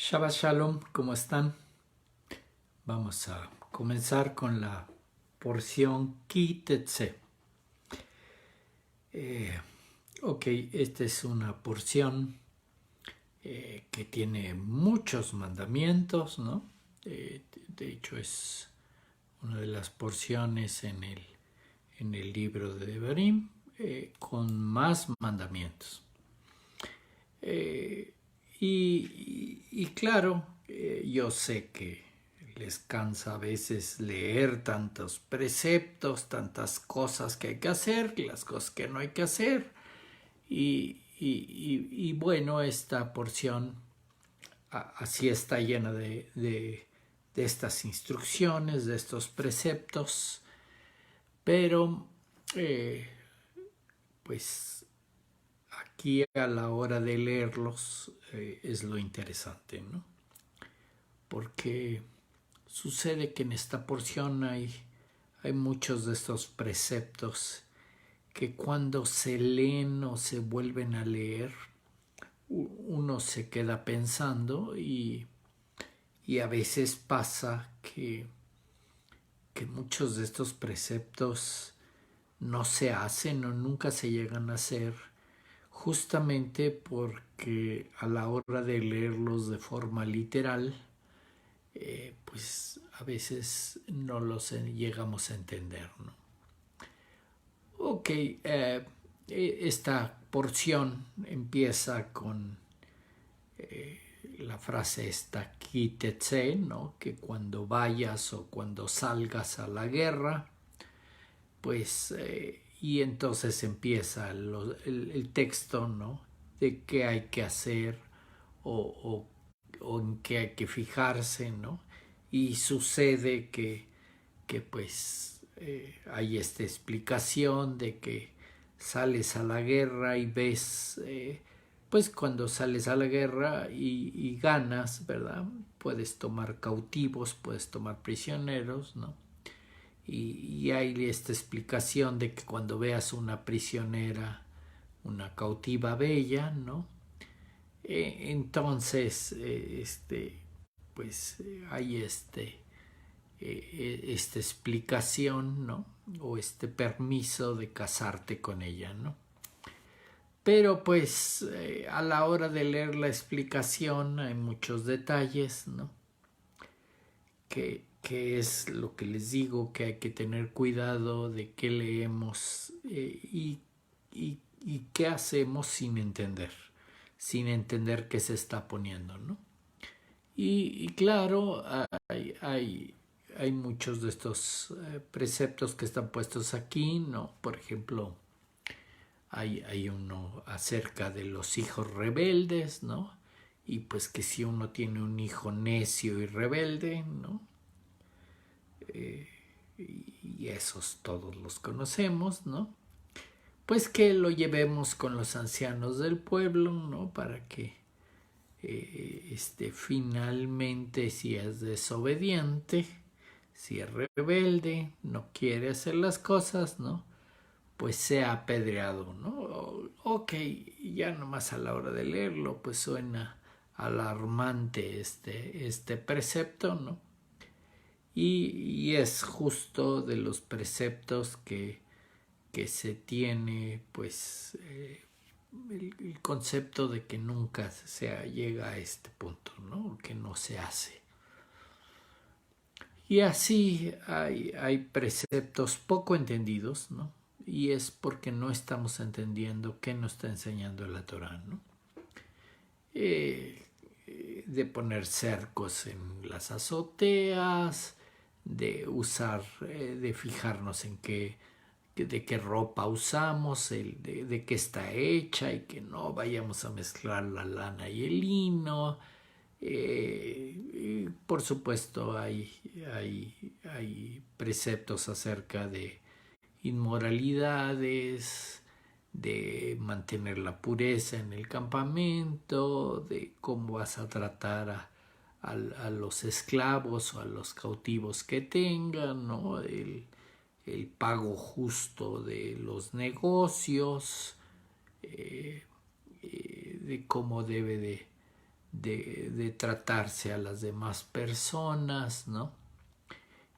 Shabbat Shalom, ¿cómo están? Vamos a comenzar con la porción Kitetse. Ok, esta es una porción que tiene muchos mandamientos, ¿no? De hecho, es una de las porciones en el libro de Devarim con más mandamientos. Y claro, yo sé que les cansa a veces leer tantos preceptos, tantas cosas que hay que hacer, las cosas que no hay que hacer. Y bueno, esta porción así está llena de estas instrucciones, de estos preceptos, pero pues aquí a la hora de leerlos es lo interesante, ¿no? Porque sucede que en esta porción hay muchos de estos preceptos que cuando se leen o se vuelven a leer, uno se queda pensando y a veces pasa que muchos de estos preceptos no se hacen o nunca se llegan a hacer justamente porque a la hora de leerlos de forma literal, pues a veces no los llegamos a entender, ¿no? Ok, esta porción empieza con la frase esta, kitetse, ¿no? Que cuando vayas o cuando salgas a la guerra, pues, y entonces empieza el texto, ¿no? De qué hay que hacer o, o en qué hay que fijarse, ¿no? Y sucede que pues hay esta explicación de que sales a la guerra y ves, pues cuando sales a la guerra y ganas, ¿verdad? Puedes tomar cautivos, puedes tomar prisioneros, ¿no? Y hay esta explicación de que cuando veas una prisionera, una cautiva bella, ¿no? Entonces, pues hay esta explicación, ¿no? O este permiso de casarte con ella, ¿no? Pero pues a la hora de leer la explicación hay muchos detalles, ¿no? Que es lo que les digo, que hay que tener cuidado de qué leemos y qué hacemos sin entender qué se está poniendo, ¿no? Y claro, hay muchos de estos preceptos que están puestos aquí, ¿no? Por ejemplo, hay uno acerca de los hijos rebeldes, ¿no? Y pues que si uno tiene un hijo necio y rebelde, ¿no? Y esos todos los conocemos, ¿no? Pues que lo llevemos con los ancianos del pueblo, ¿no? Para que finalmente, si es desobediente, si es rebelde, no quiere hacer las cosas, ¿no? Pues sea apedreado, ¿no? Ok, ya nomás a la hora de leerlo, pues suena alarmante este precepto, ¿no? Y es justo de los preceptos que se tiene, pues, el concepto de que nunca se llega a este punto, ¿no? Que no se hace. Y así hay preceptos poco entendidos, ¿no? Y es porque no estamos entendiendo qué nos está enseñando la Torah, ¿no? De poner cercos en las azoteas, de usar, de fijarnos en de qué ropa usamos, de qué está hecha y que no vayamos a mezclar la lana y el lino. Y por supuesto hay preceptos acerca de inmoralidades, de mantener la pureza en el campamento, de cómo vas a tratar a los esclavos o a los cautivos que tengan, ¿no? El pago justo de los negocios, de cómo debe de tratarse a las demás personas, ¿no?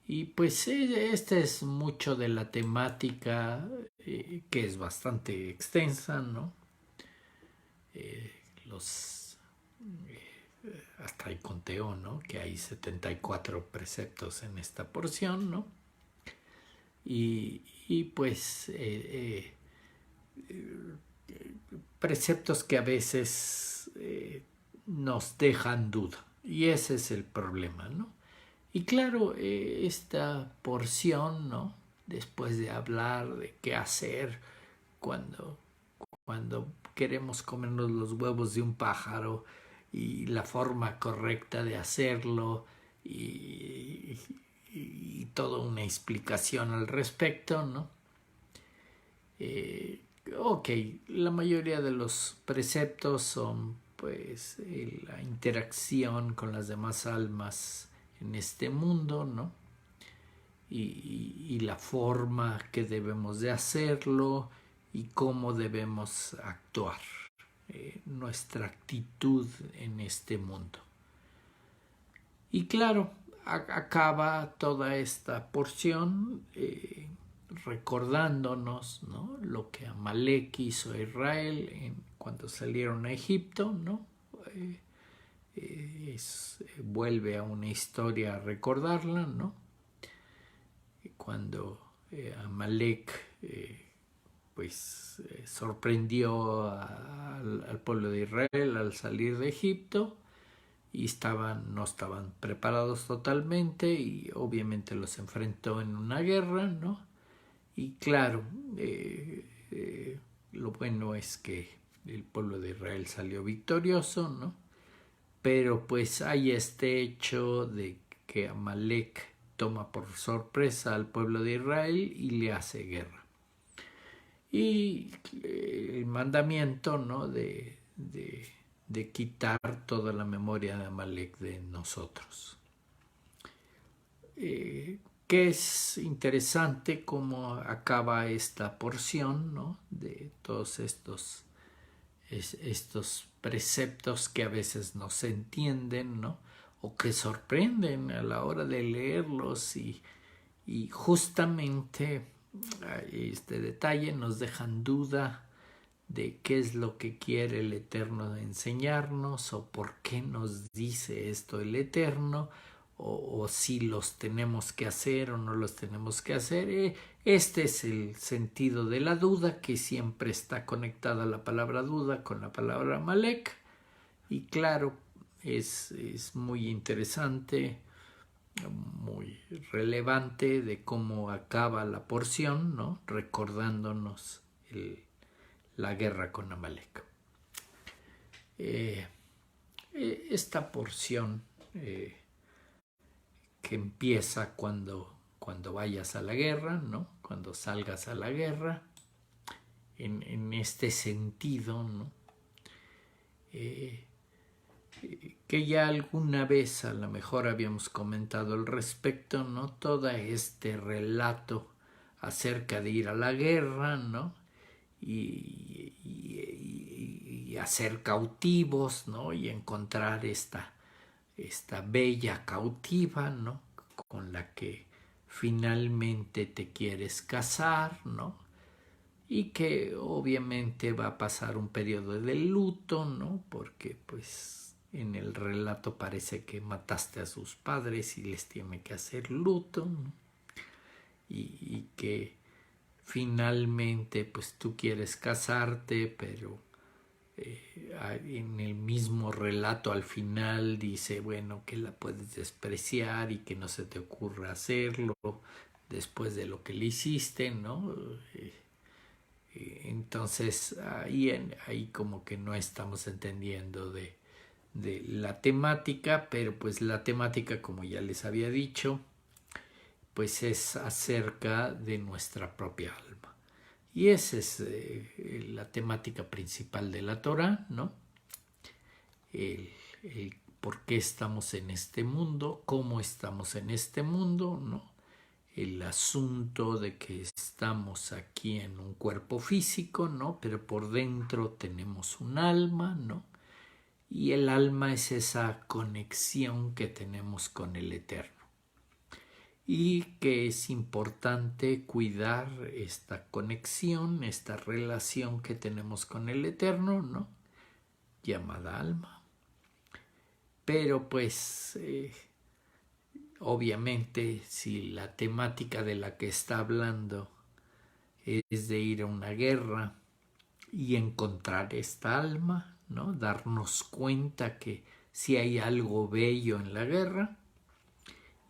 Y pues esta es mucho de la temática que es bastante extensa, ¿no? Los hasta hay conteo, ¿no? Que hay 74 preceptos en esta porción, ¿no? Y pues preceptos que a veces nos dejan duda. Y ese es el problema, ¿no? Y claro, esta porción, ¿no? Después de hablar de qué hacer cuando, cuando queremos comernos los huevos de un pájaro y la forma correcta de hacerlo y toda una explicación al respecto, ¿no? Ok, la mayoría de los preceptos son pues la interacción con las demás almas en este mundo, ¿no? Y la forma que debemos de hacerlo y cómo debemos actuar, nuestra actitud en este mundo. Y claro, acaba toda esta porción recordándonos, ¿no? Lo que Amalek hizo a Israel cuando salieron a Egipto, ¿no? Vuelve a una historia a recordarla, ¿no? Cuando Amalek sorprendió al pueblo de Israel al salir de Egipto y no estaban preparados totalmente y obviamente los enfrentó en una guerra, ¿no? Y claro, lo bueno es que el pueblo de Israel salió victorioso, ¿no? Pero pues hay este hecho de que Amalek toma por sorpresa al pueblo de Israel y le hace guerra. Y el mandamiento, ¿no? de quitar toda la memoria de Amalek de nosotros. Que es interesante cómo acaba esta porción, ¿no? De todos estos preceptos que a veces no se entienden, ¿no? O que sorprenden a la hora de leerlos y justamente este detalle nos dejan duda de qué es lo que quiere el Eterno enseñarnos o por qué nos dice esto el Eterno o si los tenemos que hacer o no los tenemos que hacer. Este es el sentido de la duda, que siempre está conectada la palabra duda con la palabra Amalek. Y claro, es muy interesante, muy relevante de cómo acaba la porción, ¿no? Recordándonos la guerra con Amalek. Esta porción que empieza cuando vayas a la guerra, ¿no? Cuando salgas a la guerra, en este sentido, ¿no? Que ya alguna vez a lo mejor habíamos comentado al respecto, ¿no? Todo este relato acerca de ir a la guerra, ¿no? Y hacer cautivos, ¿no? Y encontrar esta bella cautiva, ¿no? Con la que finalmente te quieres casar, ¿no? Y que obviamente va a pasar un periodo de luto, ¿no? Porque pues en el relato parece que mataste a sus padres y les tiene que hacer luto, ¿no? Y que finalmente pues tú quieres casarte, pero en el mismo relato al final dice, bueno, que la puedes despreciar y que no se te ocurra hacerlo después de lo que le hiciste, ¿no? Entonces ahí como que no estamos entendiendo de la temática, pero pues la temática, como ya les había dicho, pues es acerca de nuestra propia alma. Y esa es la temática principal de la Torah, ¿no? El por qué estamos en este mundo, cómo estamos en este mundo, ¿no? El asunto de que estamos aquí en un cuerpo físico, ¿no? Pero por dentro tenemos un alma, ¿no? y el alma es esa conexión que tenemos con el Eterno. Y que es importante cuidar esta conexión, esta relación que tenemos con el Eterno, ¿no? Llamada alma. Pero pues, obviamente, si la temática de la que está hablando es de ir a una guerra y encontrar esta alma, ¿no? Darnos cuenta que si hay algo bello en la guerra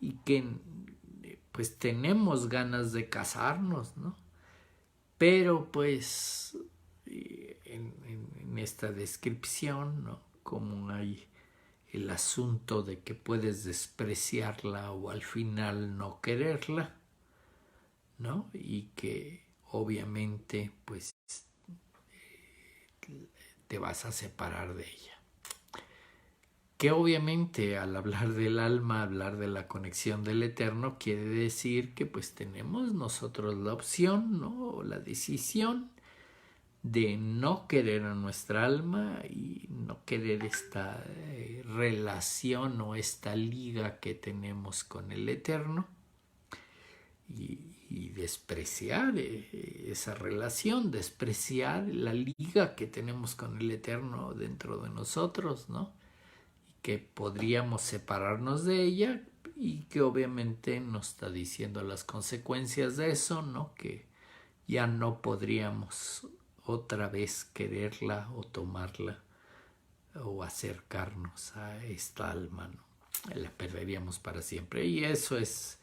y que pues tenemos ganas de casarnos, ¿no? Pero pues en esta descripción, ¿no? Como hay el asunto de que puedes despreciarla o al final no quererla, ¿no? Y que obviamente pues te vas a separar de ella. Que obviamente al hablar del alma, hablar de la conexión del Eterno, quiere decir que pues tenemos nosotros la opción, ¿no? O la decisión de no querer a nuestra alma y no querer esta relación o esta liga que tenemos con el Eterno y despreciar esa relación, despreciar la liga que tenemos con el Eterno dentro de nosotros, ¿no? Que podríamos separarnos de ella y que obviamente nos está diciendo las consecuencias de eso, ¿no? Que ya no podríamos otra vez quererla o tomarla o acercarnos a esta alma, ¿no? La perderíamos para siempre. Y eso es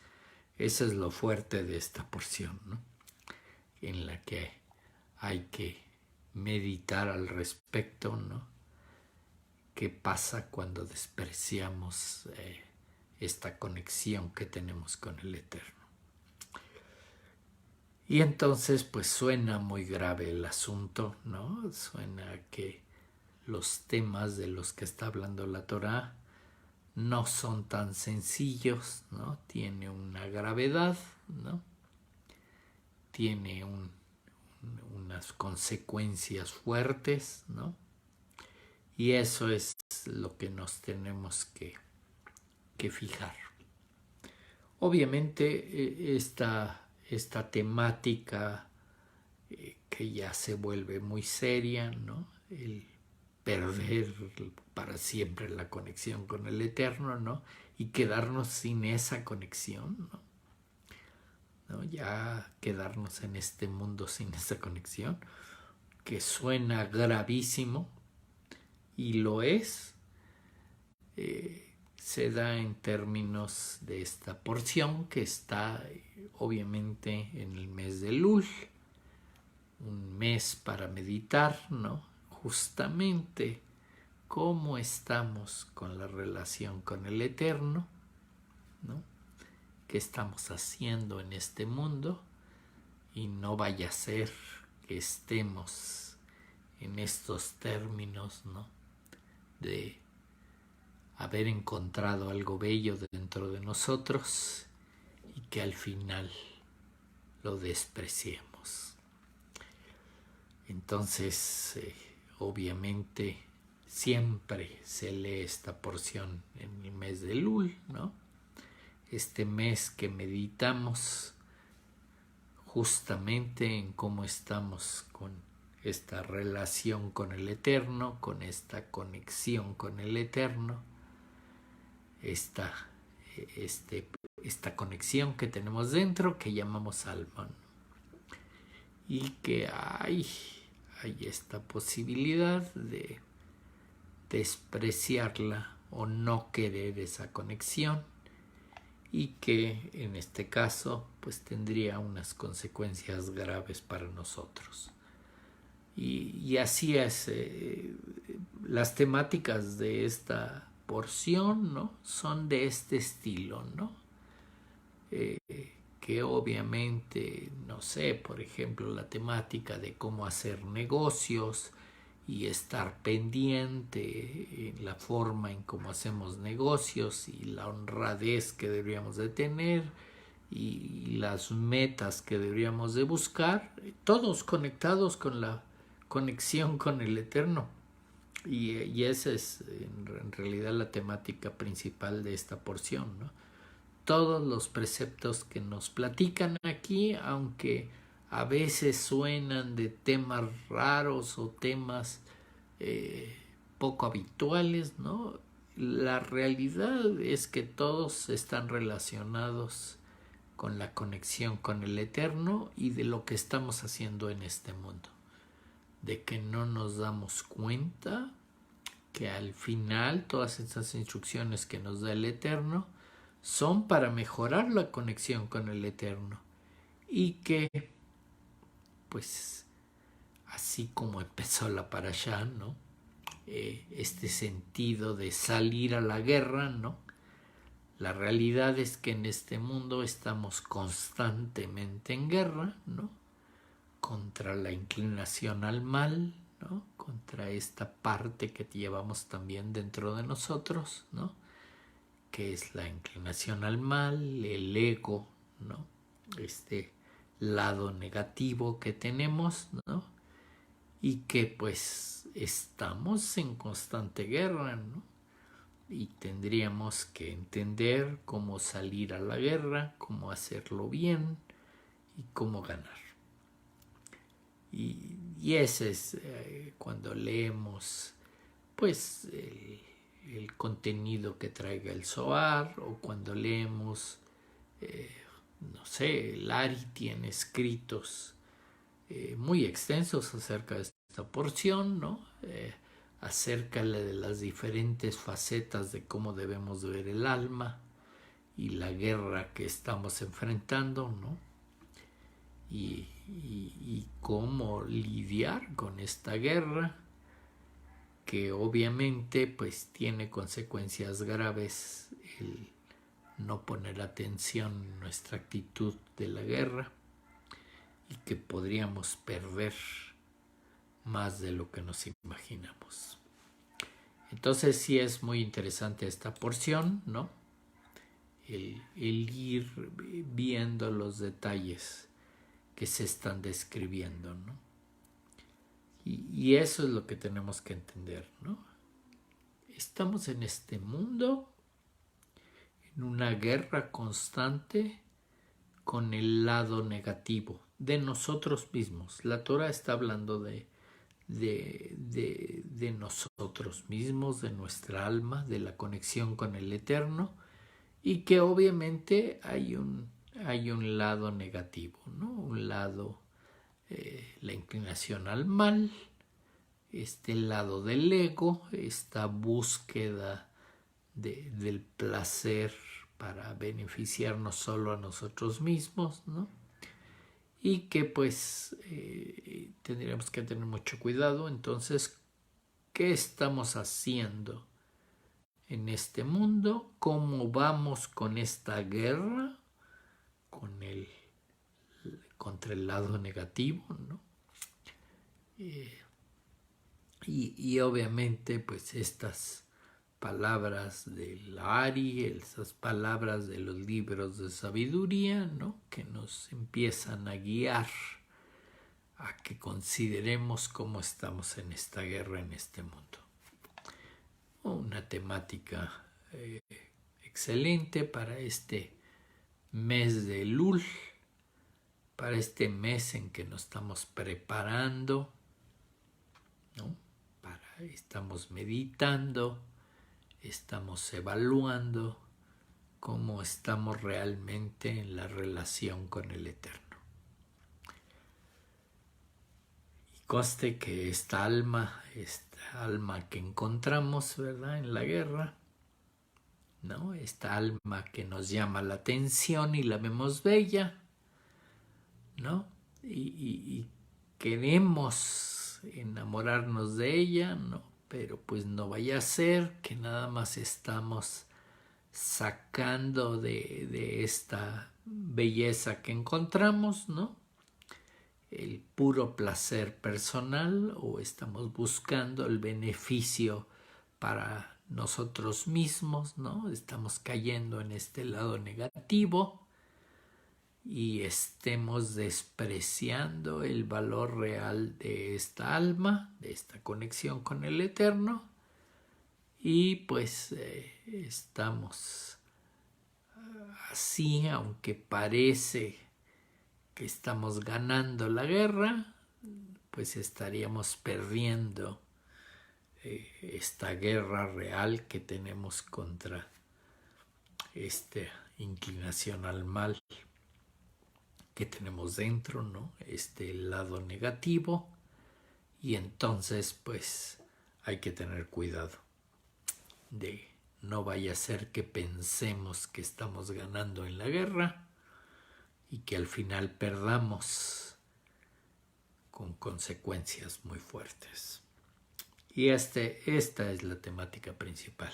lo fuerte de esta porción, ¿no? En la que hay que meditar al respecto, ¿no? ¿Qué pasa cuando despreciamos esta conexión que tenemos con el Eterno? Y entonces pues suena muy grave el asunto, ¿no? Suena que los temas de los que está hablando la Torá no son tan sencillos, ¿no? Tiene una gravedad, ¿no? Tiene unas consecuencias fuertes, ¿no? Y eso es lo que nos tenemos que fijar. Obviamente esta temática que ya se vuelve muy seria, ¿no? El perder para siempre la conexión con el Eterno, ¿no? Y quedarnos sin esa conexión, ¿no? Ya quedarnos en este mundo sin esa conexión, que suena gravísimo, y lo es, se da en términos de esta porción que está obviamente en el mes de Elul, un mes para meditar, ¿no? Justamente cómo estamos con la relación con el Eterno, ¿no? ¿Qué estamos haciendo en este mundo? Y no vaya a ser que estemos en estos términos, ¿no? De haber encontrado algo bello dentro de nosotros y que al final lo despreciemos. Entonces, obviamente, siempre se lee esta porción en el mes de Elul, ¿no? Este mes que meditamos justamente en cómo estamos con esta relación con el Eterno, con esta conexión con el Eterno, esta conexión que tenemos dentro que llamamos alma, ¿no? Y que hay esta posibilidad de despreciarla o no querer esa conexión y que en este caso pues tendría unas consecuencias graves para nosotros. Y así es, las temáticas de esta porción, ¿no? Son de este estilo, ¿no? Que obviamente, no sé, por ejemplo, la temática de cómo hacer negocios y estar pendiente en la forma en cómo hacemos negocios y la honradez que deberíamos de tener y las metas que deberíamos de buscar, todos conectados con la conexión con el Eterno. Y esa es en realidad la temática principal de esta porción, ¿no? Todos los preceptos que nos platican aquí, aunque a veces suenan de temas raros o temas poco habituales, ¿no? La realidad es que todos están relacionados con la conexión con el Eterno y de lo que estamos haciendo en este mundo. De que no nos damos cuenta que al final todas estas instrucciones que nos da el Eterno son para mejorar la conexión con el Eterno. Y que, pues, así como empezó la parashá, ¿no? Este sentido de salir a la guerra, ¿no? La realidad es que en este mundo estamos constantemente en guerra, ¿no? Contra la inclinación al mal, ¿no? Contra esta parte que llevamos también dentro de nosotros, ¿no? Que es la inclinación al mal, el ego, ¿no? Este lado negativo que tenemos, ¿no? Y que pues estamos en constante guerra, ¿no? Y tendríamos que entender cómo salir a la guerra, cómo hacerlo bien y cómo ganar. Y ese es cuando leemos pues el contenido que traiga el Zohar, o cuando leemos no sé, el Ari tiene escritos muy extensos acerca de esta porción, ¿no? Acerca de las diferentes facetas de cómo debemos ver el alma y la guerra que estamos enfrentando, ¿no? Y cómo lidiar con esta guerra, que obviamente pues tiene consecuencias graves el no poner atención en nuestra actitud de la guerra, y que podríamos perder más de lo que nos imaginamos. Entonces sí es muy interesante esta porción, ¿no? El ir viendo los detalles que se están describiendo, ¿no? Y eso es lo que tenemos que entender, ¿no? Estamos en este mundo, en una guerra constante con el lado negativo de nosotros mismos. La Torah está hablando de nosotros mismos, de nuestra alma, de la conexión con el Eterno, y que obviamente hay un lado negativo, ¿no? Un lado, la inclinación al mal, este lado del ego, esta búsqueda del placer para beneficiarnos solo a nosotros mismos, ¿no? Y que pues tendríamos que tener mucho cuidado. Entonces, ¿qué estamos haciendo en este mundo? ¿Cómo vamos con esta guerra contra el lado negativo, ¿no? Y obviamente pues estas palabras del Ari, esas palabras de los libros de sabiduría, ¿no? Que nos empiezan a guiar a que consideremos cómo estamos en esta guerra, en este mundo. Una temática excelente para este mes de Elul, para este mes en que nos estamos preparando, ¿no? Estamos meditando, estamos evaluando cómo estamos realmente en la relación con el Eterno. Y conste que esta alma que encontramos, ¿verdad?, en la guerra, ¿no? Esta alma que nos llama la atención y la vemos bella, ¿no? Y queremos enamorarnos de ella, ¿no? Pero pues no vaya a ser que nada más estamos sacando de esta belleza que encontramos, ¿no?, el puro placer personal, o estamos buscando el beneficio para nosotros mismos, ¿no? Estamos cayendo en este lado negativo, y estemos despreciando el valor real de esta alma, de esta conexión con el Eterno, y pues estamos así, aunque parece que estamos ganando la guerra, pues estaríamos perdiendo esta guerra real que tenemos contra esta inclinación al mal que tenemos dentro, ¿no? Este lado negativo, y entonces pues hay que tener cuidado de no vaya a ser que pensemos que estamos ganando en la guerra y que al final perdamos con consecuencias muy fuertes. Y esta es la temática principal.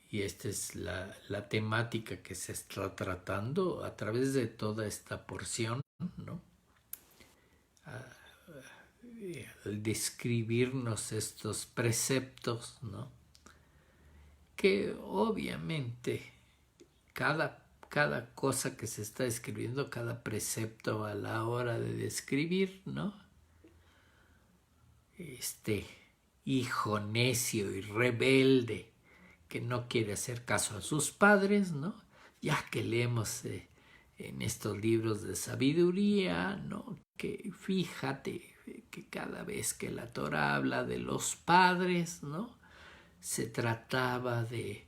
Y esta es la temática que se está tratando a través de toda esta porción, ¿no? Al describirnos estos preceptos, ¿no? Que obviamente cada cosa que se está escribiendo, cada precepto a la hora de describir, ¿no? Este hijo necio y rebelde que no quiere hacer caso a sus padres, ¿no? Ya que leemos en estos libros de sabiduría, ¿no? Que fíjate que cada vez que la Torah habla de los padres, ¿no? Se trataba de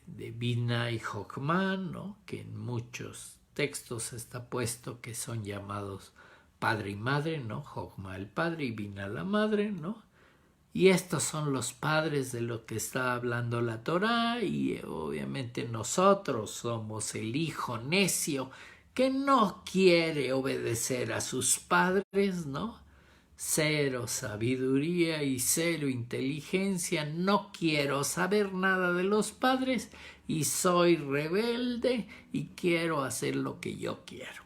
Bina y Jochma, ¿no? Que en muchos textos está puesto que son llamados padre y madre, ¿no? Jochma el padre y Bina la madre, ¿no? Y estos son los padres de lo que está hablando la Torá, y obviamente nosotros somos el hijo necio que no quiere obedecer a sus padres, ¿no? Cero sabiduría y cero inteligencia, no quiero saber nada de los padres y soy rebelde y quiero hacer lo que yo quiero,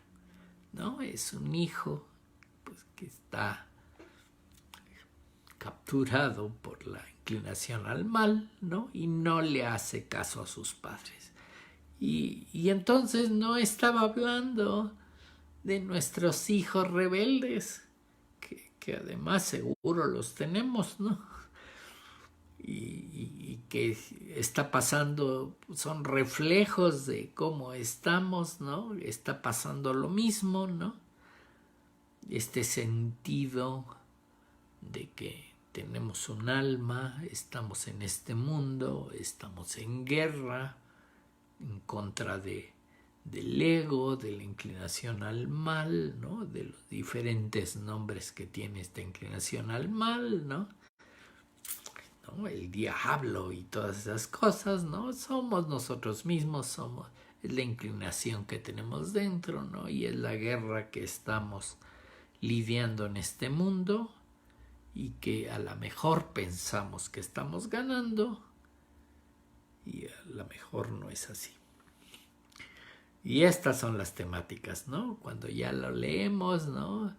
¿no? Es un hijo pues, que está capturado por la inclinación al mal, ¿no? Y no le hace caso a sus padres. Y entonces no estaba hablando de nuestros hijos rebeldes, que además seguro los tenemos, ¿no? Y que está pasando, son reflejos de cómo estamos, ¿no? Está pasando lo mismo, ¿no? Este sentido de que tenemos un alma, estamos en este mundo, estamos en guerra en contra del ego, de la inclinación al mal, ¿no? De los diferentes nombres que tiene esta inclinación al mal, ¿no? El diablo y todas esas cosas, ¿no? Somos nosotros mismos, es la inclinación que tenemos dentro, ¿no? Y es la guerra que estamos lidiando en este mundo, y que a lo mejor pensamos que estamos ganando y a lo mejor no es así. Y estas son las temáticas, ¿no? Cuando ya lo leemos, ¿no?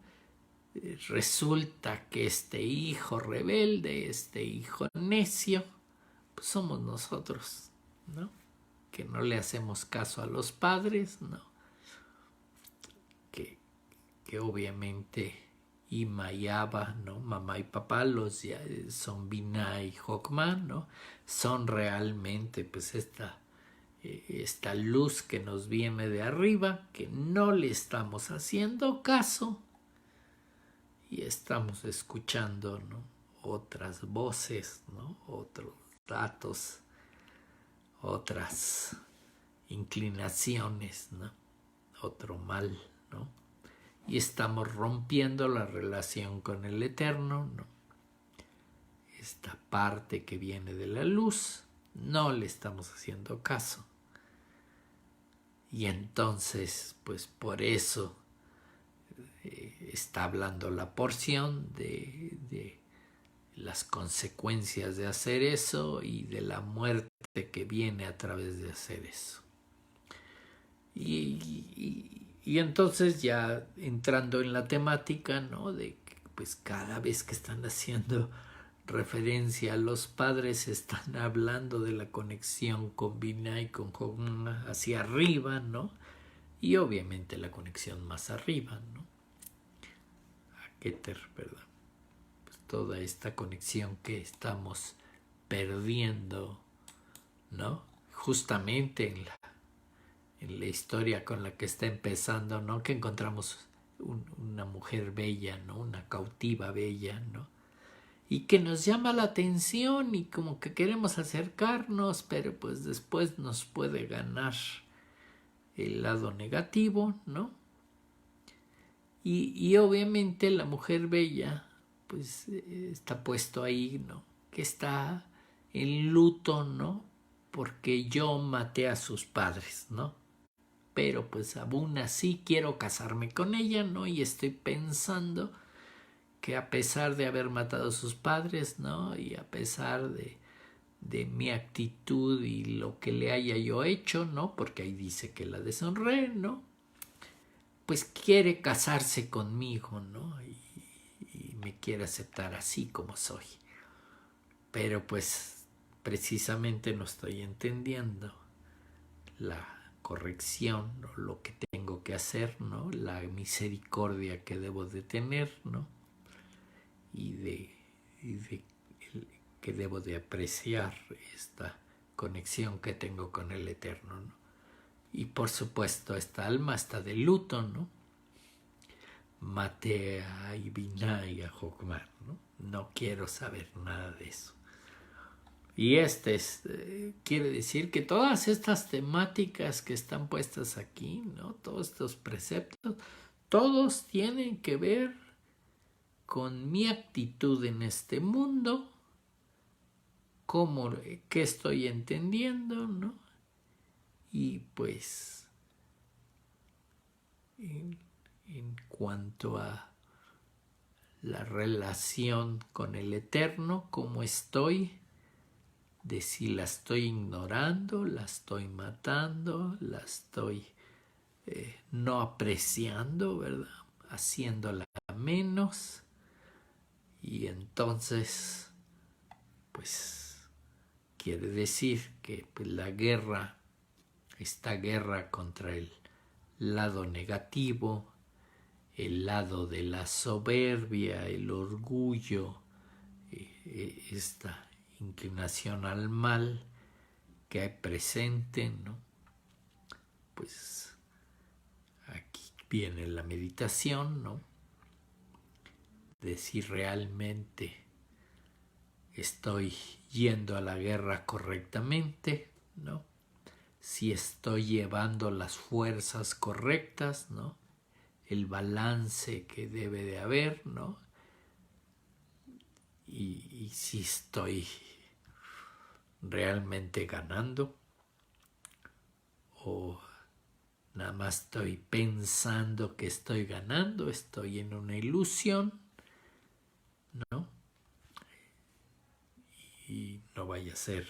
Resulta que este hijo rebelde, este hijo necio, pues somos nosotros, ¿no? Que no le hacemos caso a los padres, ¿no? Que obviamente Ima y Abba, ¿no? Mamá y papá, los son Bina y Jochma, ¿no? Son realmente pues esta luz que nos viene de arriba, que no le estamos haciendo caso y estamos escuchando, ¿no? Otras voces, ¿no? Otros datos, otras inclinaciones, ¿no? Otro mal, ¿no? Y estamos rompiendo la relación con el Eterno, ¿no? Esta parte que viene de la luz, no le estamos haciendo caso. Y entonces, pues por eso está hablando la porción de las consecuencias de hacer eso y de la muerte que viene a través de hacer eso. Y entonces ya entrando en la temática, ¿no? De que pues cada vez que están haciendo referencia a los padres están hablando de la conexión con Binah y con Jochma hacia arriba, ¿no? y obviamente la conexión más arriba, ¿no? A Keter, ¿verdad? Pues toda esta conexión que estamos perdiendo, ¿no? Justamente en la historia con la que está empezando, ¿no? Que encontramos una mujer bella, ¿no? Una cautiva bella, ¿no? Y que nos llama la atención y como que queremos acercarnos, pero pues después nos puede ganar el lado negativo, ¿no? Y obviamente la mujer bella, pues está puesto ahí, ¿no? Que está en luto, ¿no? Porque yo maté a sus padres, ¿no? Pero pues aún así quiero casarme con ella, ¿no? Y estoy pensando que a pesar de haber matado a sus padres, ¿no? Y a pesar de mi actitud y lo que le haya yo hecho, ¿no? Porque ahí dice que la deshonré, ¿no? Pues quiere casarse conmigo, ¿no? Y me quiere aceptar así como soy. Pero pues precisamente no estoy entendiendo la corrección, ¿no? Lo que tengo que hacer, ¿no? La misericordia que debo de tener, ¿no? Y de que debo de apreciar esta conexión que tengo con el Eterno, ¿no? Y por supuesto esta alma está de luto, ¿no? Maté a Ibiná y a Jokmar, ¿no? No quiero saber nada de eso. Y quiere decir que todas estas temáticas que están puestas aquí, ¿no? Todos estos preceptos, todos tienen que ver con mi actitud en este mundo, qué estoy entendiendo, ¿no? Y pues en cuanto a la relación con el Eterno, cómo estoy, de si la estoy ignorando, la estoy matando, la estoy no apreciando, ¿verdad? Haciéndola menos. Y entonces, pues, quiere decir que pues, esta guerra contra el lado negativo, el lado de la soberbia, el orgullo, esta inclinación al mal que hay presente, ¿no? Pues aquí viene la meditación, ¿no? De si realmente estoy yendo a la guerra correctamente, ¿no? Si estoy llevando las fuerzas correctas, ¿no? El balance que debe de haber, ¿no? Y si estoy realmente ganando o nada más estoy pensando que estoy ganando, estoy en una ilusión, ¿no? Y no vaya a ser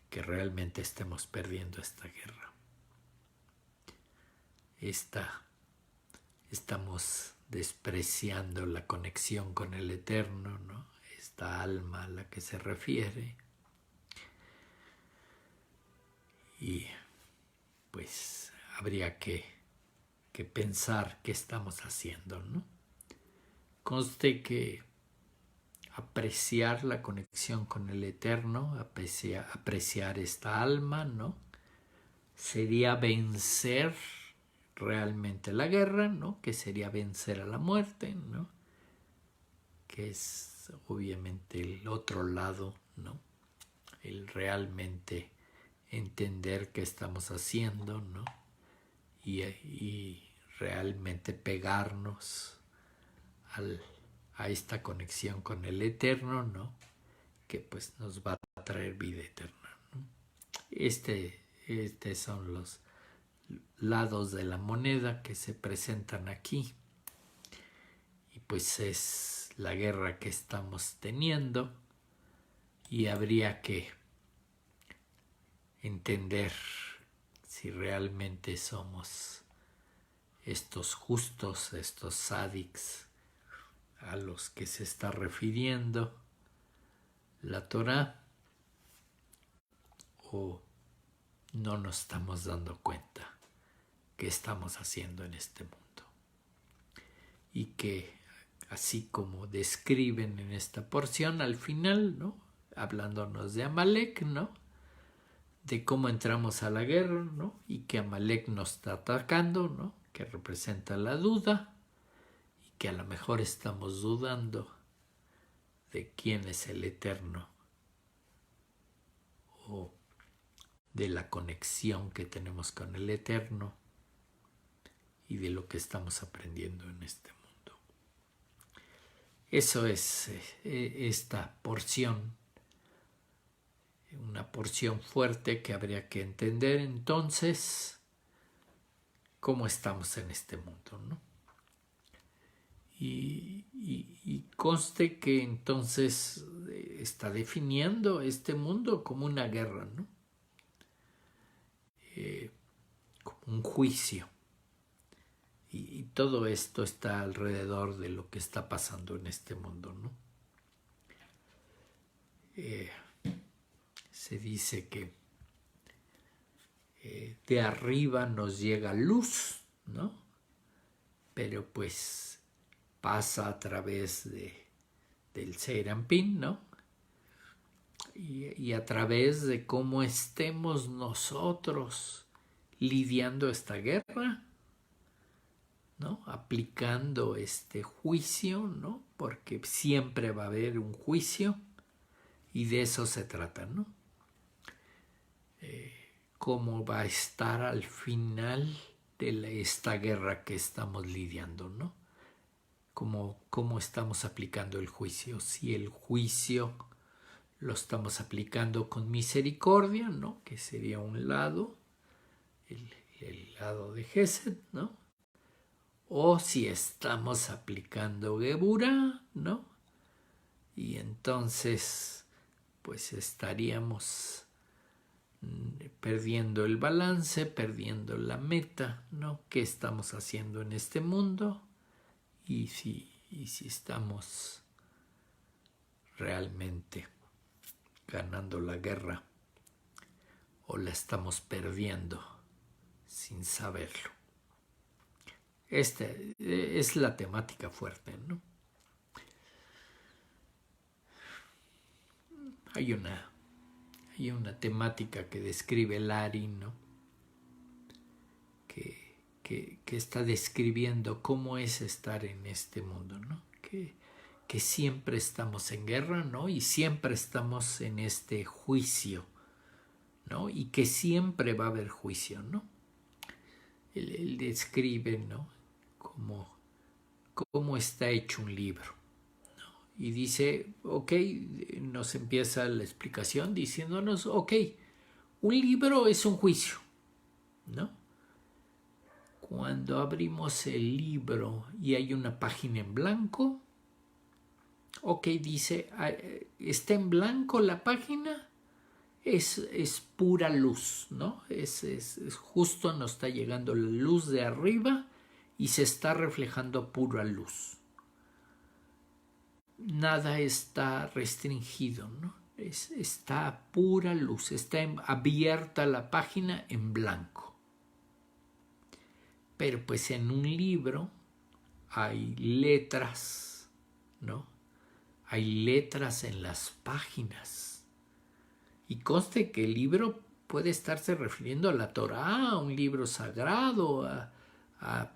que realmente estemos perdiendo esta guerra. Estamos despreciando la conexión con el Eterno, ¿no? Esta alma a la que se refiere. Y pues habría que pensar qué estamos haciendo, ¿no? Conste que apreciar la conexión con el Eterno, apreciar esta alma, ¿no? Sería vencer realmente la guerra, ¿no? Que sería vencer a la muerte, ¿no? Que es obviamente el otro lado, ¿no? El realmente entender qué estamos haciendo, ¿no? Y realmente pegarnos a esta conexión con el Eterno, ¿no? Que pues nos va a traer vida eterna, ¿no? Estos son los lados de la moneda que se presentan aquí. Y pues es la guerra que estamos teniendo y habría que entender si realmente somos estos justos, estos sadiks a los que se está refiriendo la Torá, o no nos estamos dando cuenta que estamos haciendo en este mundo. Y que, así como describen en esta porción al final, ¿no? Hablándonos de Amalek, ¿no? De cómo entramos a la guerra, ¿no? Y que Amalek nos está atacando, ¿no? Que representa la duda y que a lo mejor estamos dudando de quién es el Eterno o de la conexión que tenemos con el Eterno y de lo que estamos aprendiendo en este mundo. Eso es esta porción, una porción fuerte que habría que entender entonces cómo estamos en este mundo, ¿no? Y conste que entonces está definiendo este mundo como una guerra, ¿no? Como un juicio. Y todo esto está alrededor de lo que está pasando en este mundo, ¿no? Se dice que de arriba nos llega luz, ¿no? Pero pues pasa a través del Serampín, ¿no? Y a través de cómo estemos nosotros lidiando esta guerra, ¿no? Aplicando este juicio, ¿no? Porque siempre va a haber un juicio y de eso se trata, ¿no? Cómo va a estar al final de esta guerra que estamos lidiando, ¿no? Cómo estamos aplicando el juicio. Si el juicio lo estamos aplicando con misericordia, ¿no? Que sería un lado, el lado de Gesed, ¿no? O si estamos aplicando Geburah, ¿no? Y entonces, pues estaríamos perdiendo el balance, perdiendo la meta, ¿no? ¿Qué estamos haciendo en este mundo? Y si estamos realmente ganando la guerra o la estamos perdiendo sin saberlo. Esta es la temática fuerte, ¿no? Hay una temática que describe Lari, ¿no? Que está describiendo cómo es estar en este mundo, ¿no? Que siempre estamos en guerra, ¿no? Y siempre estamos en este juicio, ¿no? Y que siempre va a haber juicio, ¿no? Él describe, ¿no? Cómo está hecho un libro, ¿no? Y dice, ok, nos empieza la explicación diciéndonos, ok, un libro es un juicio, ¿no? Cuando abrimos el libro y hay una página en blanco, ok, dice, está en blanco la página, es pura luz, ¿no? Es justo nos está llegando la luz de arriba y se está reflejando pura luz. Nada está restringido, ¿no? Está pura luz, está abierta la página en blanco. Pero pues en un libro hay letras, ¿no? Hay letras en las páginas. Y conste que el libro puede estarse refiriendo a la Torá, a un libro sagrado, a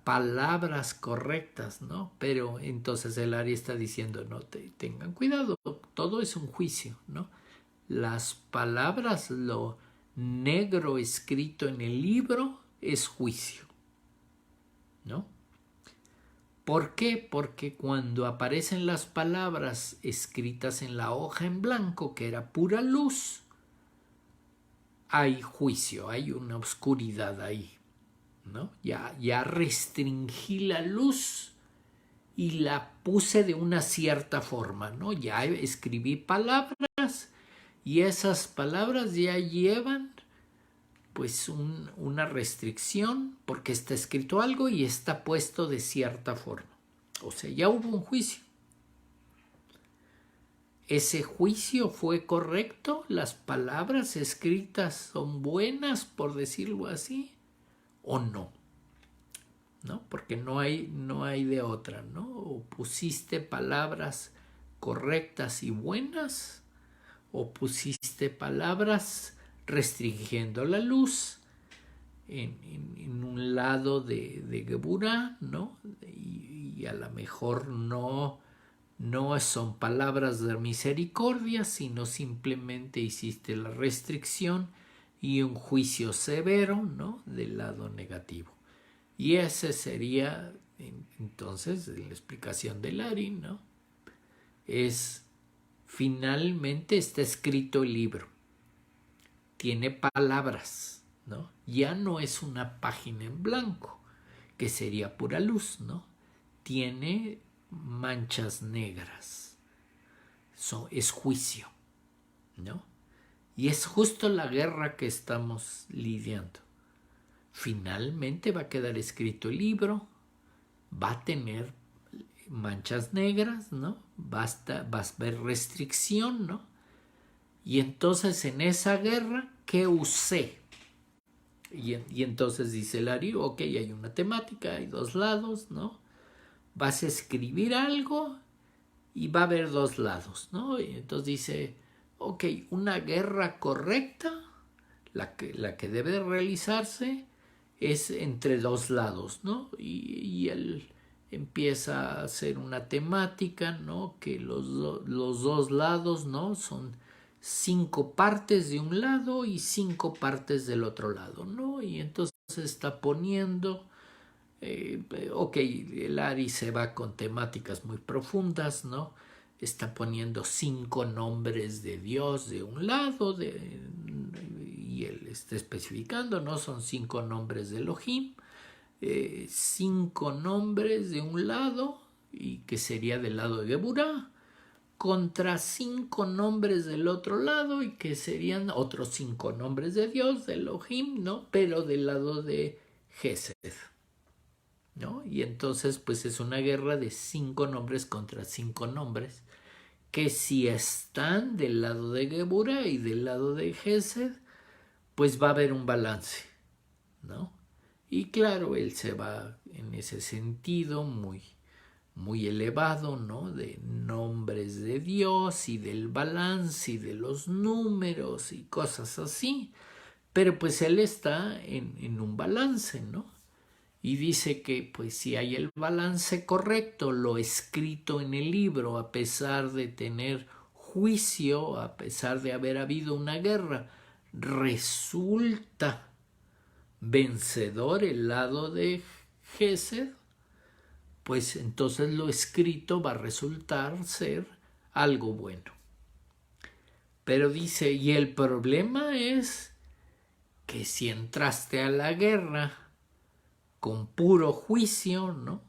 palabras correctas, ¿no? Pero entonces el Ari está diciendo, no, tengan cuidado, todo es un juicio, ¿no? Las palabras, lo negro escrito en el libro es juicio, ¿no? ¿Por qué? Porque cuando aparecen las palabras escritas en la hoja en blanco, que era pura luz, hay juicio, hay una oscuridad ahí, ¿no? Ya restringí la luz y la puse de una cierta forma, ¿no? Ya escribí palabras y esas palabras ya llevan pues una restricción porque está escrito algo y está puesto de cierta forma. O sea, ya hubo un juicio. ¿Ese juicio fue correcto? ¿Las palabras escritas son buenas, por decirlo así? ¿O no? ¿no? Porque no hay de otra, ¿no? O pusiste palabras correctas y buenas, o pusiste palabras restringiendo la luz en un lado de Geburah, ¿no? Y a lo mejor no son palabras de misericordia, sino simplemente hiciste la restricción y un juicio severo, ¿no? Del lado negativo. Y ese sería, entonces, la explicación de Lari, ¿no? Es, finalmente está escrito el libro. Tiene palabras, ¿no? Ya no es una página en blanco, que sería pura luz, ¿no? Tiene manchas negras. Es juicio, ¿no? Y es justo la guerra que estamos lidiando. Finalmente va a quedar escrito el libro, va a tener manchas negras, ¿no? Vas a ver restricción, ¿no? Y entonces en esa guerra, ¿qué usé? Y entonces dice Lari, ok, hay una temática, hay dos lados, ¿no? Vas a escribir algo y va a haber dos lados, ¿no? Y entonces dice, ok, una guerra correcta, la que debe realizarse, es entre dos lados, ¿no? Y él empieza a hacer una temática, ¿no? Que los dos lados, ¿no? Son 5 partes de un lado y 5 partes del otro lado, ¿no? Y entonces está poniendo, ok, el Ari se va con temáticas muy profundas, ¿no? Está poniendo 5 nombres de Dios de un lado, y él está especificando, ¿no? Son 5 nombres de Elohim, 5 nombres de un lado, y que sería del lado de Geburah, contra 5 nombres del otro lado, y que serían otros 5 nombres de Dios, de Elohim, ¿no? Pero del lado de Gesed, ¿no? Y entonces pues es una guerra de 5 nombres contra 5 nombres, que si están del lado de Geburah y del lado de Gesed, pues va a haber un balance, ¿no? Y claro, él se va en ese sentido muy elevado, ¿no? De nombres de Dios y del balance y de los números y cosas así. Pero pues él está en un balance, ¿no? Y dice que pues si hay el balance correcto, lo escrito en el libro, a pesar de tener juicio, a pesar de haber habido una guerra, resulta vencedor el lado de Gesed, pues entonces lo escrito va a resultar ser algo bueno. Pero dice, y el problema es que si entraste a la guerra con puro juicio, ¿no?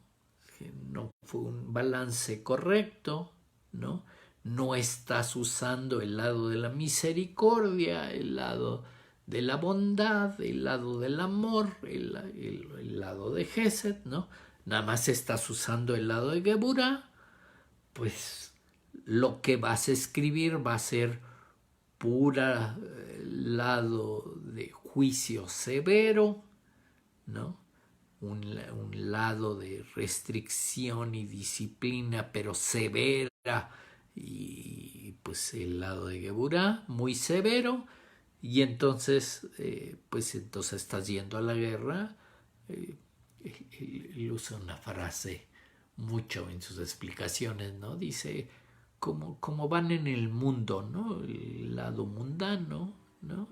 Que no fue un balance correcto, ¿no? No estás usando el lado de la misericordia, el lado de la bondad, el lado del amor, el lado de Gesed, ¿no? Nada más estás usando el lado de Geburah, pues lo que vas a escribir va a ser pura lado de juicio severo, ¿no? Un lado de restricción y disciplina, pero severa, y pues el lado de Geburah, muy severo, y entonces, pues entonces estás yendo a la guerra. Él usa una frase mucho en sus explicaciones, ¿no? Dice, como van en el mundo, ¿no? El lado mundano, ¿no?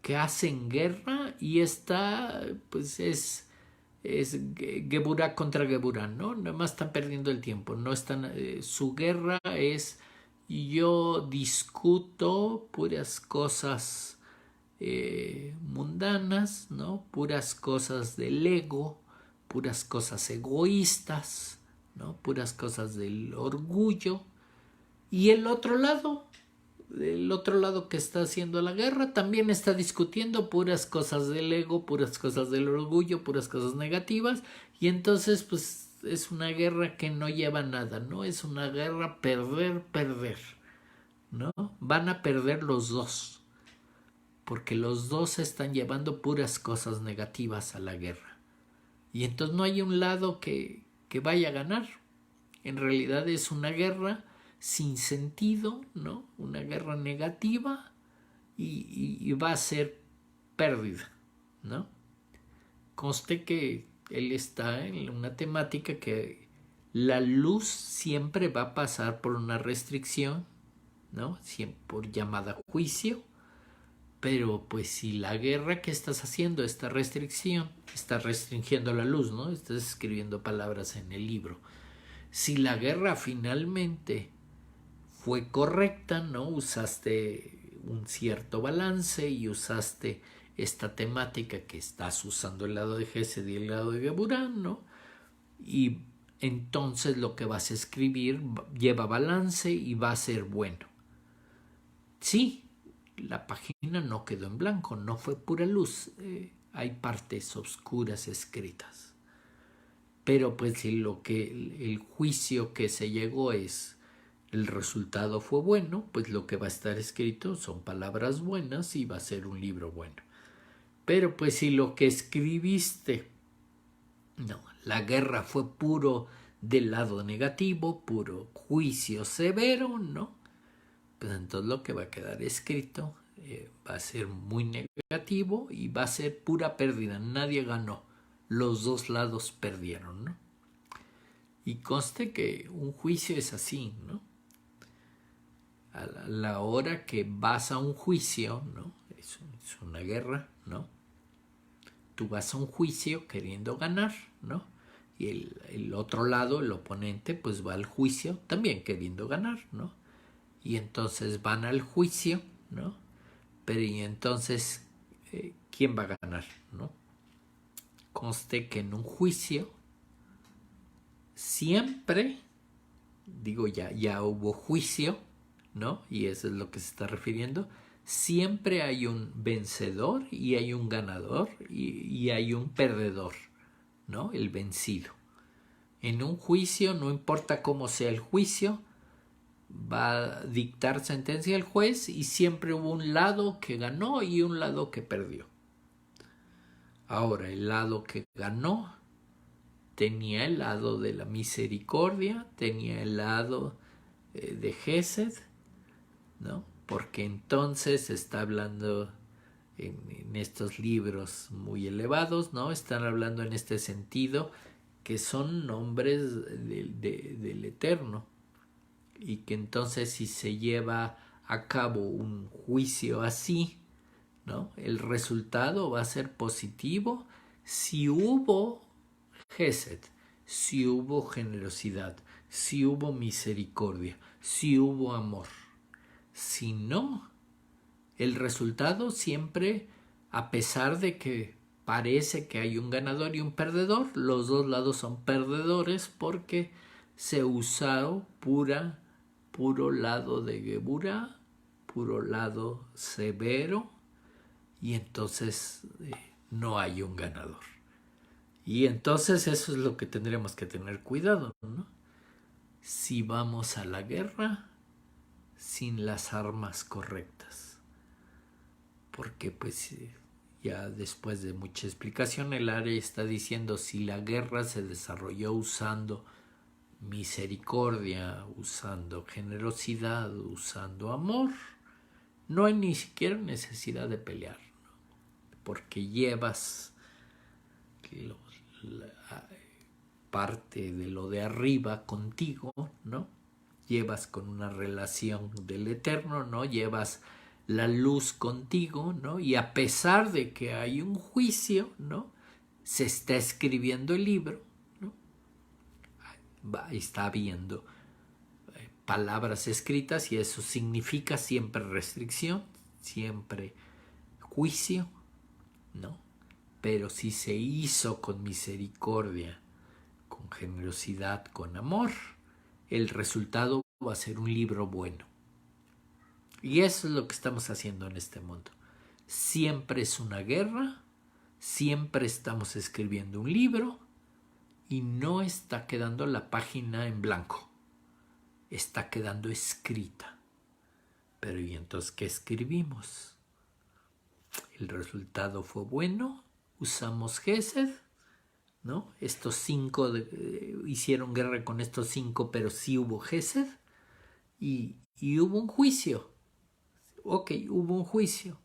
Que hacen guerra y está, pues es Geburah contra Geburah, ¿no? Nada más están perdiendo el tiempo, no están, su guerra es, yo discuto puras cosas mundanas, ¿no? Puras cosas del ego, puras cosas egoístas, ¿no? Puras cosas del orgullo. Y el otro lado que está haciendo la guerra, también está discutiendo puras cosas del ego, puras cosas del orgullo, puras cosas negativas, y entonces pues es una guerra que no lleva a nada, ¿no? Es una guerra perder, ¿no? Van a perder los dos, porque los dos están llevando puras cosas negativas a la guerra, Y entonces no hay un lado que vaya a ganar. En realidad es una guerra sin sentido, ¿no? Una guerra negativa y va a ser pérdida, ¿no? Conste que él está en una temática que la luz siempre va a pasar por una restricción, ¿no? Siempre por llamada juicio, pero pues si la guerra que estás haciendo, esta restricción, está restringiendo la luz, ¿no? Estás escribiendo palabras en el libro. Si la guerra finalmente fue correcta, ¿no? Usaste un cierto balance y usaste esta temática que estás usando el lado de Gesed y el lado de Geburah, ¿no? Y entonces lo que vas a escribir lleva balance y va a ser bueno. Sí, la página no quedó en blanco, no fue pura luz, hay partes oscuras escritas. Pero pues si el juicio que se llegó es el resultado fue bueno, pues lo que va a estar escrito son palabras buenas y va a ser un libro bueno. Pero pues si lo que escribiste, no, la guerra fue puro del lado negativo, puro juicio severo, ¿no? Pues entonces lo que va a quedar escrito va a ser muy negativo y va a ser pura pérdida. Nadie ganó. Los dos lados perdieron, ¿no? Y conste que un juicio es así, ¿no? A la hora que vas a un juicio, ¿no? Es una guerra, ¿no? Tú vas a un juicio queriendo ganar, ¿no? Y el otro lado, el oponente, pues va al juicio también queriendo ganar, ¿no? Y entonces van al juicio, ¿no? Pero y entonces, ¿quién va a ganar, no? Conste que en un juicio siempre, digo ya hubo juicio, ¿no? Y eso es lo que se está refiriendo. Siempre hay un vencedor y hay un ganador y hay un perdedor, ¿no? El vencido. En un juicio, no importa cómo sea el juicio, va a dictar sentencia el juez y siempre hubo un lado que ganó y un lado que perdió. Ahora, el lado que ganó tenía el lado de la misericordia, tenía el lado de Gesed, ¿no? Porque entonces está hablando en estos libros muy elevados, ¿no? Están hablando en este sentido que son nombres del Eterno y que entonces si se lleva a cabo un juicio así, ¿no? El resultado va a ser positivo si hubo Gesed, si hubo generosidad, si hubo misericordia, si hubo amor. Si no, el resultado siempre, a pesar de que parece que hay un ganador y un perdedor, los dos lados son perdedores porque se usaron puro lado de Geburah, puro lado severo, y entonces no hay un ganador. Y entonces eso es lo que tendremos que tener cuidado, ¿no? Si vamos a la guerra sin las armas correctas. Porque pues ya después de mucha explicación el área está diciendo si la guerra se desarrolló usando misericordia, usando generosidad, usando amor, no hay ni siquiera necesidad de pelear, ¿no? Porque llevas la parte de lo de arriba contigo, ¿no? Llevas con una relación del Eterno, ¿no? Llevas la luz contigo, ¿no? Y a pesar de que hay un juicio, ¿no? Se está escribiendo el libro, ¿no? Está habiendo palabras escritas y eso significa siempre restricción, siempre juicio, ¿no? Pero si se hizo con misericordia, con generosidad, con amor, el resultado va a ser un libro bueno. Y eso es lo que estamos haciendo en este mundo. Siempre es una guerra, siempre estamos escribiendo un libro y no está quedando la página en blanco, está quedando escrita. Pero ¿y entonces qué escribimos? El resultado fue bueno, usamos Gesed, ¿no? Estos 5 hicieron guerra con estos 5, pero sí hubo Gesed y hubo un juicio. Ok, hubo un juicio,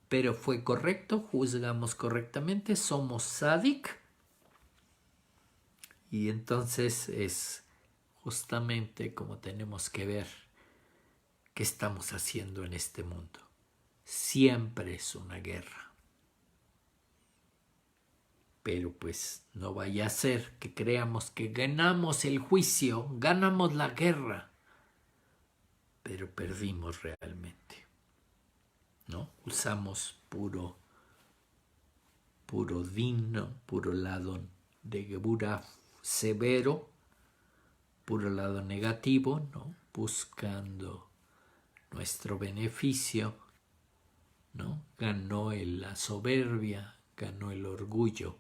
pero fue correcto, juzgamos correctamente, somos Sadik, y entonces es justamente como tenemos que ver qué estamos haciendo en este mundo. Siempre es una guerra. Pero pues no vaya a ser que creamos que ganamos el juicio, ganamos la guerra, pero perdimos realmente, ¿no? Usamos puro din, puro lado de Gebura severo, puro lado negativo, ¿no? Buscando nuestro beneficio, ¿no? Ganó la soberbia, ganó el orgullo,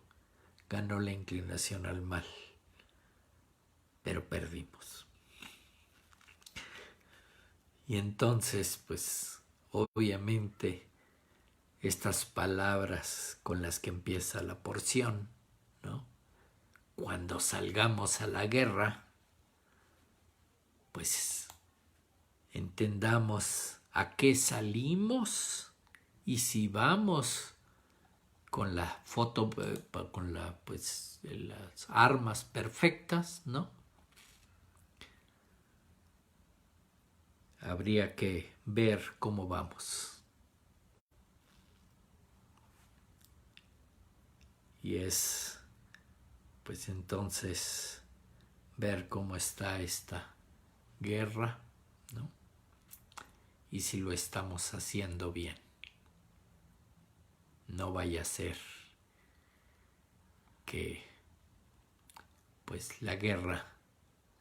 ganó la inclinación al mal, pero perdimos. Y entonces, pues, obviamente, estas palabras con las que empieza la porción, ¿no? Cuando salgamos a la guerra, pues entendamos a qué salimos y si vamos con la foto, con las armas perfectas, ¿no? Habría que ver cómo vamos. Y es, pues entonces, ver cómo está esta guerra, ¿no? Y si lo estamos haciendo bien. No vaya a ser que pues la guerra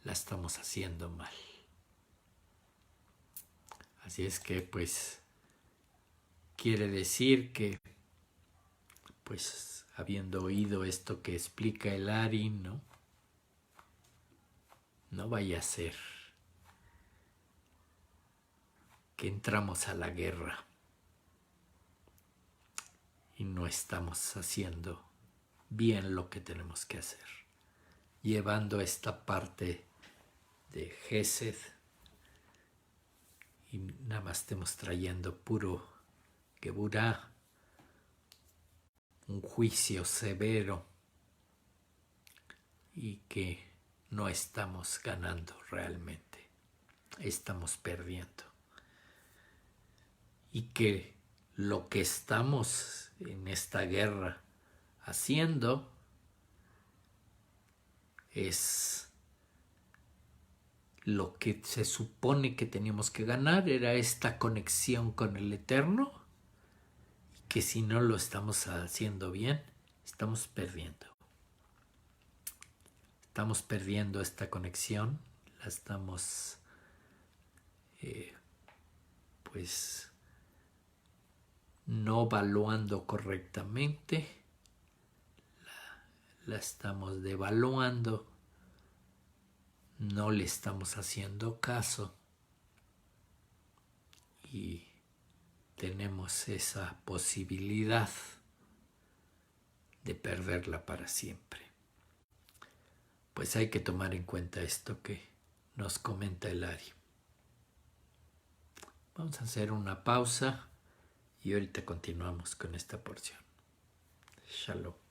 la estamos haciendo mal. Así es que pues quiere decir que pues habiendo oído esto que explica el Ari, ¿no? No vaya a ser que entramos a la guerra y no estamos haciendo bien lo que tenemos que hacer, llevando esta parte de Gesed y nada más estemos trayendo puro Geburah, un juicio severo y que no estamos ganando realmente, estamos perdiendo. Y que lo que estamos en esta guerra haciendo es lo que se supone que teníamos que ganar, era esta conexión con el Eterno, y que si no lo estamos haciendo bien, estamos perdiendo. Estamos perdiendo esta conexión, la estamos pues no evaluando correctamente, la estamos devaluando, no le estamos haciendo caso y tenemos esa posibilidad de perderla para siempre. Pues hay que tomar en cuenta esto que nos comenta el Ari. Vamos a hacer una pausa y ahorita continuamos con esta porción. Shalom.